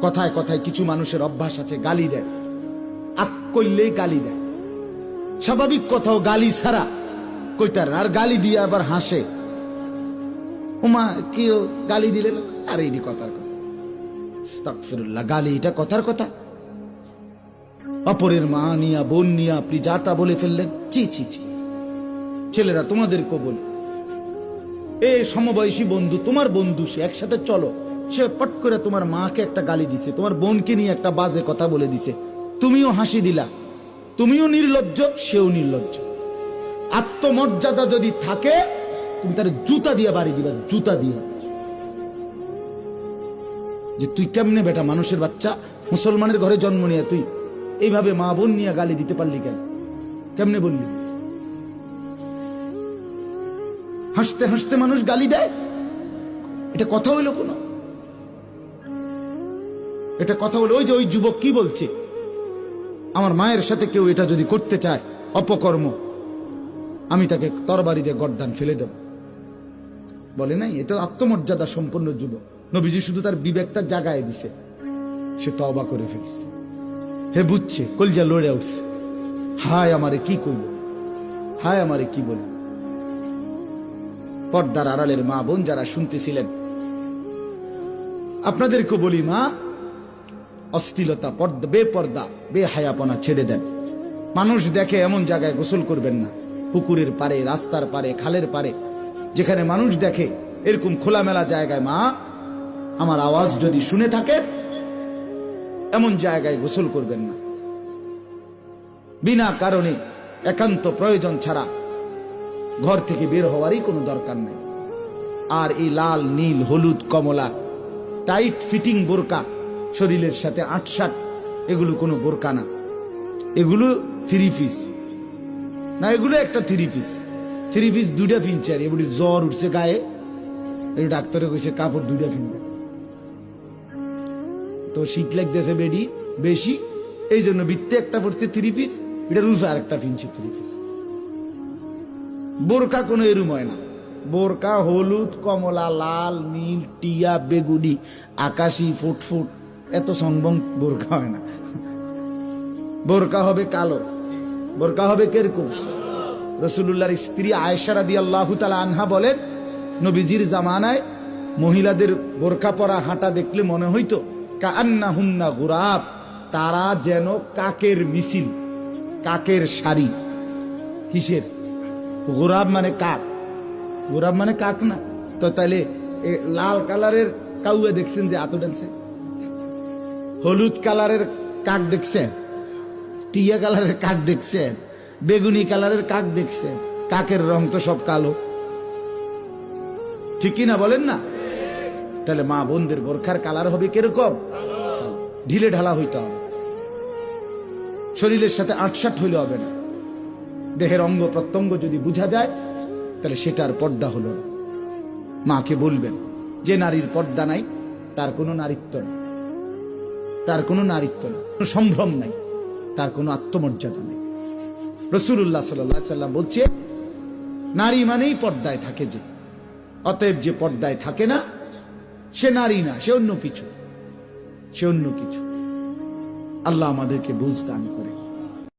কথায় কথায় কিছু মানুষের অভ্যাস আছে, গালি দেয়, আক করলেই গালি দেয়। স্বাভাবিক কথাও গালি ছাড়া কইতার, আর গালি দিয়ে আবার হাসে। ওমা কেউ গালি দিলে আর এই কথার কথা, আস্তাগফিরুল্লাহ, গালি এটা কথার কথা? অপরের মা নিয়া বোন নিয়া আপনি যা তা বলে ফেললেন, চি চি চি। ছেলেরা তোমাদেরকেও বলি, এ সমবয়সী বন্ধু, তোমার বন্ধু, সে একসাথে চলো, সে পট করে তোমার মাকে একটা গালি দিছে, তোমার বোনকে নিয়ে একটা বাজে কথা বলে দিছে, তুমিও হাসি দিলা, তুমিও নির্লজ্জ, সেও নির্লজ্জ। আত্মমর্যাদা যদি থাকে তুমি তার জুতা দিয়া বাড়ি দিবা, জুতা দিয়া। যে তুই কেমনে বেটা, মানুষের বাচ্চা, মুসলমানের ঘরে জন্ম নিয়ে তুই এইভাবে মা বোন নিয়ে গালি দিতে পারলি কেন? কেমনে বললি? হাসতে হাসতে মানুষ গালি দেয়, এটা কথা হইল কোন? এটা কথা হলো? ওই যে ওই যুবক কি বলছে, আমার মায়ের সাথে কেউ এটা যদি করতে চায় অপকর্ম, আমি তাকে তরবারি দিয়ে গর্দান ফেলে দেব। বলে নাই? এটা আত্মমর্যাদা সম্পন্ন যুবক। নবীজি শুধু তার বিবেকটা জাগায় দিছে, সে তওবা করে ফেলছে। হে বুঝছে, কলজা লড়ে উঠছে, হায় আমারে কি কইল, হায় আমারে কি বলল। পর্দার আড়ালের মা বোন যারা শুনতেছিলেন, আপনাদেরকে বলি, মা, অশ্লীলতা, বেপর্দা, বেহায়াপনা ছেড়ে দেন। মানুষ দেখে এমন জায়গায় গোসল করবেন না, পুকুরের পারে, রাস্তার পারে, খালের পারে, যেখানে মানুষ দেখে এরকম খোলামেলা জায়গায়, মা, আমার আওয়াজ যদি শুনে থাকেন, এমন জায়গায় গোসল করবেন না। বিনা কারণে একান্ত প্রয়োজন ছাড়া ঘর থেকে বের হওয়ারই কোনো দরকার নেই। আর এই লাল, নীল, হলুদ, কমলা টাইট ফিটিং বোরকা, শরীরের সাথে আটসাট, এগুলো কোনো বোরকা না, এগুলো থ্রি পিস না, এগুলো একটা থ্রি পিস। থ্রি পিস দুইটা ফিনছে, আর এগুলি জ্বর উঠছে গায়ে, এই ডাক্তারে কইছে কাপড় দুইটা ফিনতে, তো শীত লাগতেছে বেডি বেশি, এই জন্য বৃত্তে একটা পড়ছে থ্রি পিস, এটার উল্ফে আর একটা ফিনছে থ্রি পিস। বোরকা কোনো এরুম হয় না। বোরকা হলুদ, কমলা, লাল, নীল, টিয়া, বেগুনি, আকাশি, ফুটফুট, এত সংবং বোরকা হয় না। বোরকা হবে কালো, বোরকা হবে কিরকম? রাসূলুল্লাহর স্ত্রী আয়েশা রাদিয়াল্লাহু তাআলা আনহা বলেন, নবীজির জামানায় মহিলাদের বোরকা পরা হাঁটা দেখলে মনে হইতো কাআন্নাহুন্না গুরাব, তারা যেন কাকের মিছিল, কাকের সারি। কিসের? গোরাব মানে কাক, গোরাব মানে কাক না তো? তাইলে লাল কালারের কাউয়া দেখছেন যে আতো ডালছে? হলুদ কালারের কাক দেখছেন? টিয়া কালারের কাক দেখছেন? বেগুনি কালারের কাক দেখছেন? কাকের রং তো সব কালো, ঠিক কিনা বলেন না? তাহলে মা বোনদের বোরখার কালার হবে কিরকম? ঢিলে ঢালা হইতে হবে, শরীরের সাথে আটসাট হইলে হবে না। দেহের অঙ্গ প্রত্যঙ্গ যদি বোঝা যায়, তাহলে সেটার পর্দা হলো না। মাকে বলবেন, যে নারীর পর্দা নাই তার কোনো নারীত্ব নেই, তার কোনো নারীত্ব নেই, কোনো সম্ভ্রম নাই, তার কোনো আত্মমর্যাদা নেই। রাসূলুল্লাহ সাল্লাল্লাহু আলাইহি ওয়াসাল্লাম বলছে, নারী মানেই পর্দায় থাকে যে, অতএব যে পর্দায় থাকে না সে নারী না, সে অন্য কিছু, সে অন্য কিছু। আল্লাহ আমাদেরকে বুঝ দান করে।